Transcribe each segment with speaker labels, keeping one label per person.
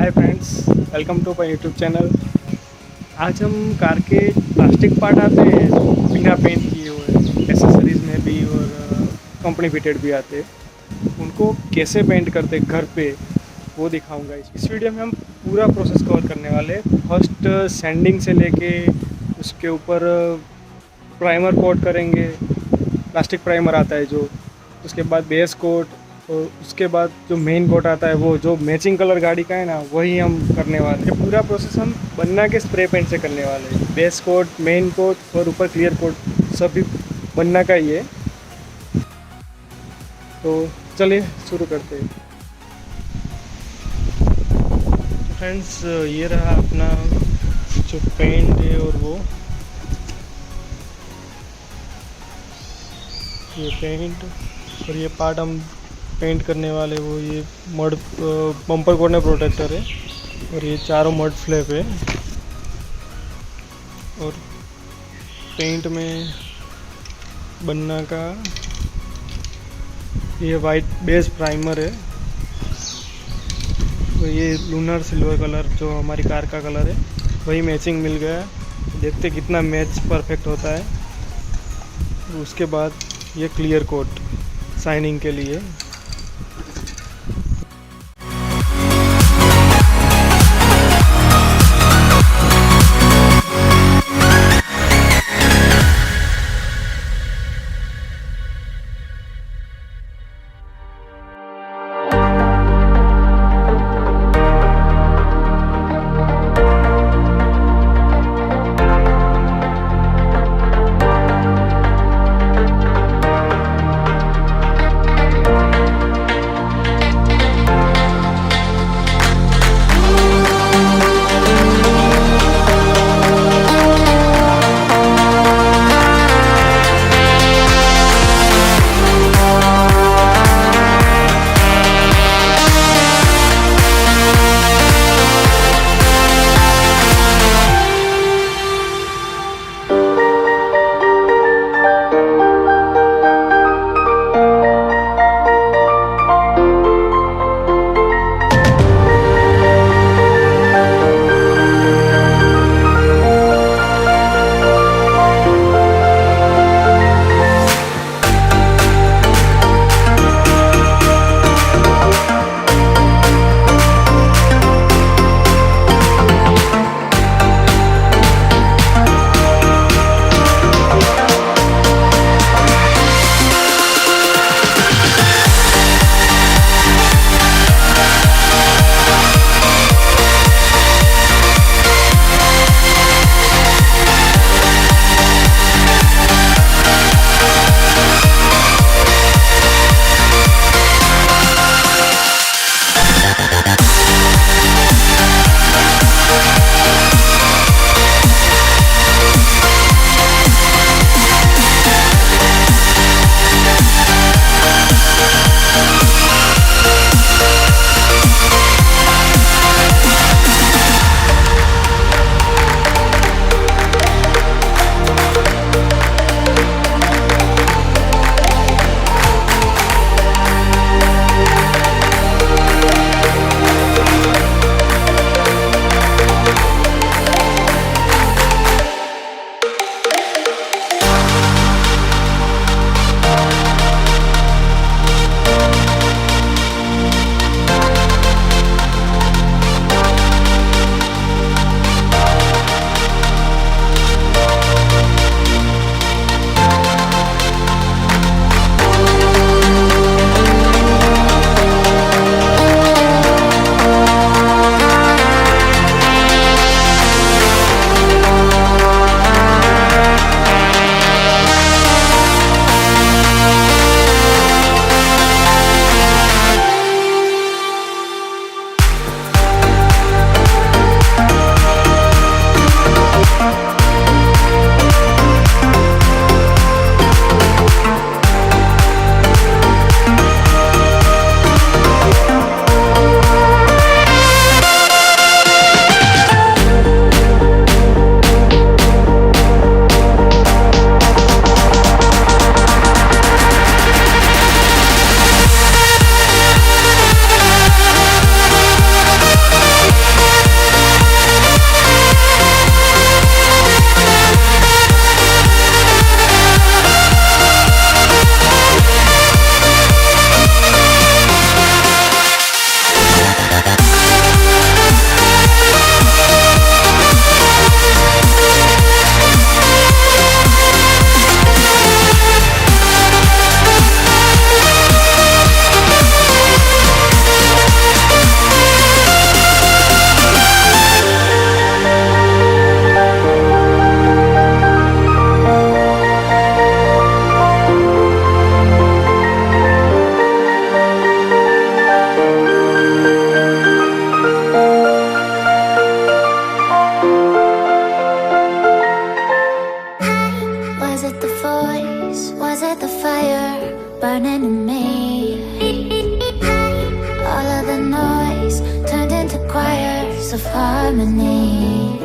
Speaker 1: Hi friends, welcome to my YouTube channel. आज हम car के प्लास्टिक पार्ट आते हैं जो बिना पेंट किए हुए एसेसरीज में भी और कंपनी फिटेड भी आते हैं, उनको कैसे पेंट करते घर पे वो दिखाऊंगा। इस वीडियो में हम पूरा प्रोसेस कवर करने वाले हैं। फर्स्ट सैंडिंग से लेके उसके ऊपर प्राइमर कोट करेंगे, प्लास्टिक प्राइमर आता है जो, उसके बाद बेस कोट, और उसके बाद जो मेन कोट आता है वो जो मैचिंग कलर गाड़ी का है ना, वही हम करने वाले हैं। पूरा प्रोसेस हम बन्ना के स्प्रे पेंट से करने वाले हैं। बेस कोट, मेन कोट और ऊपर क्लियर कोट सभी बन्ना का ही है। तो चलिए शुरू करते हैं। तो फ्रेंड्स, ये रहा अपना जो पेंट है, और वो ये पेंट और ये पार्ट हम पेंट करने वाले वो ये मड बम्पर कोर्नर प्रोटेक्टर है, और ये चारों मड फ्लैप है, और पेंट में बन्ना का ये वाइट बेस प्राइमर है, तो ये लूनर सिल्वर कलर जो हमारी कार का कलर है वही मैचिंग मिल गया। देखते कितना मैच परफेक्ट होता है। उसके बाद ये क्लियर कोट शाइनिंग के लिए।
Speaker 2: of harmony.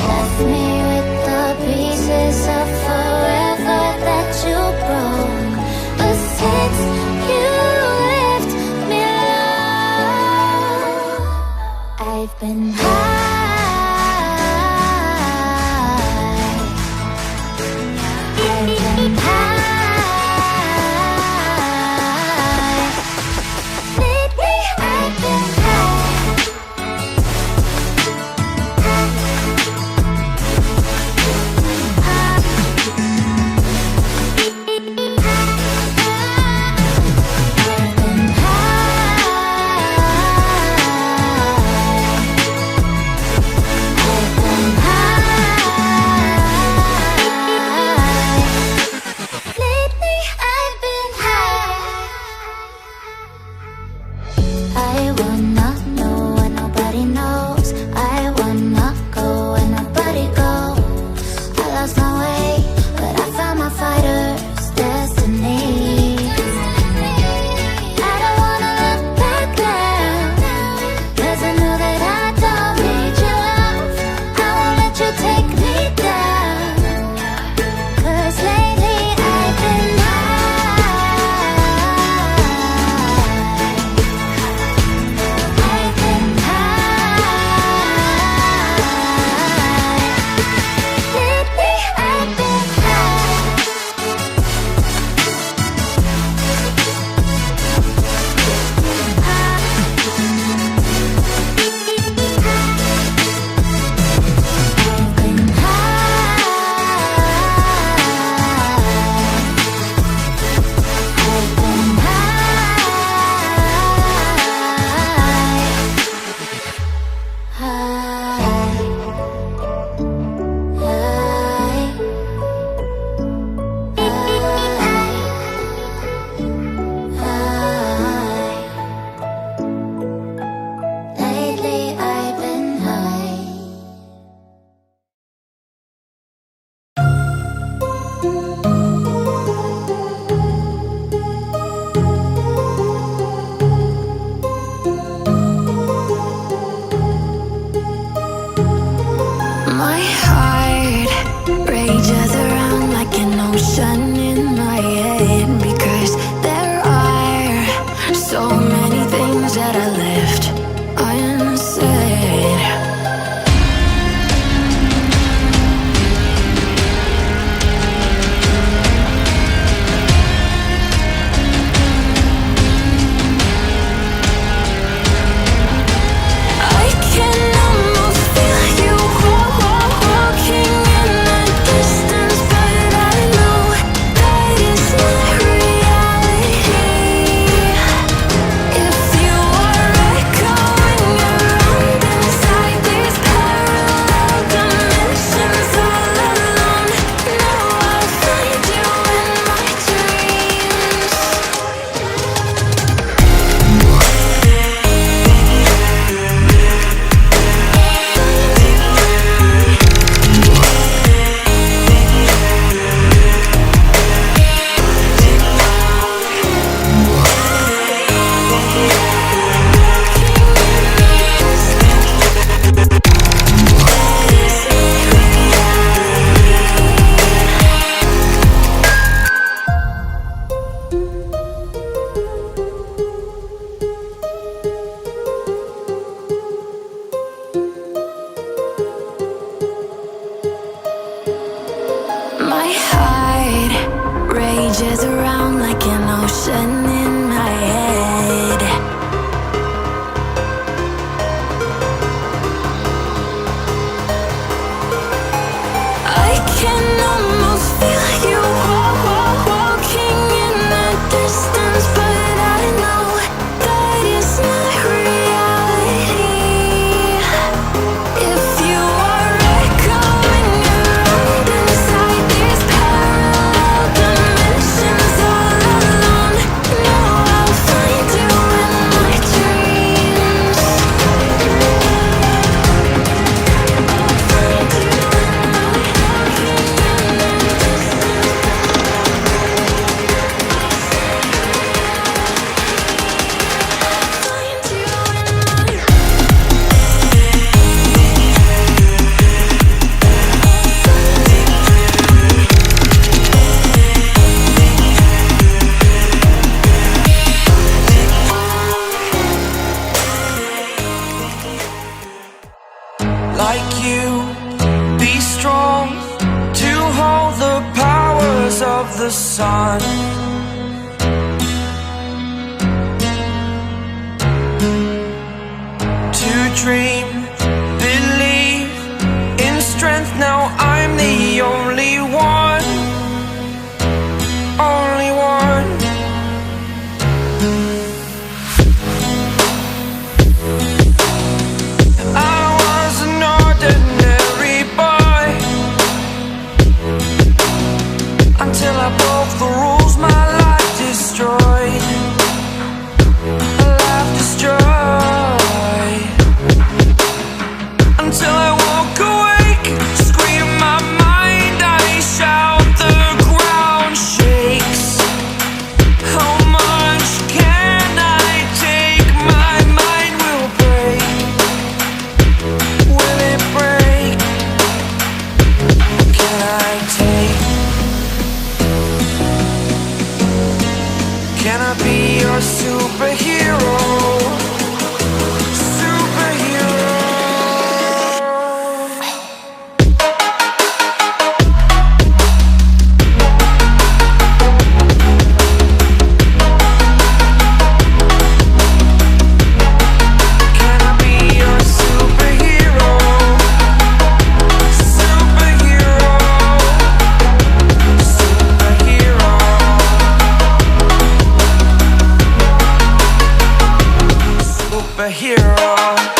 Speaker 2: Left me with the pieces of forever that you broke. But since you left me low, I've been high.
Speaker 3: like you. Be strong to hold the powers of the sun. To dream, believe in strength. Now I'm the only one, only one. I was an ordinary boy until I broke the rules, my life destroyed. A life destroyed. Until I woke awake, scream my mind, I shout, the ground shakes. How much can I take? My mind will break. Will it break? Can I take? Can I be your superhero? Superhero. Can I be your superhero? Superhero. Superhero. Superhero.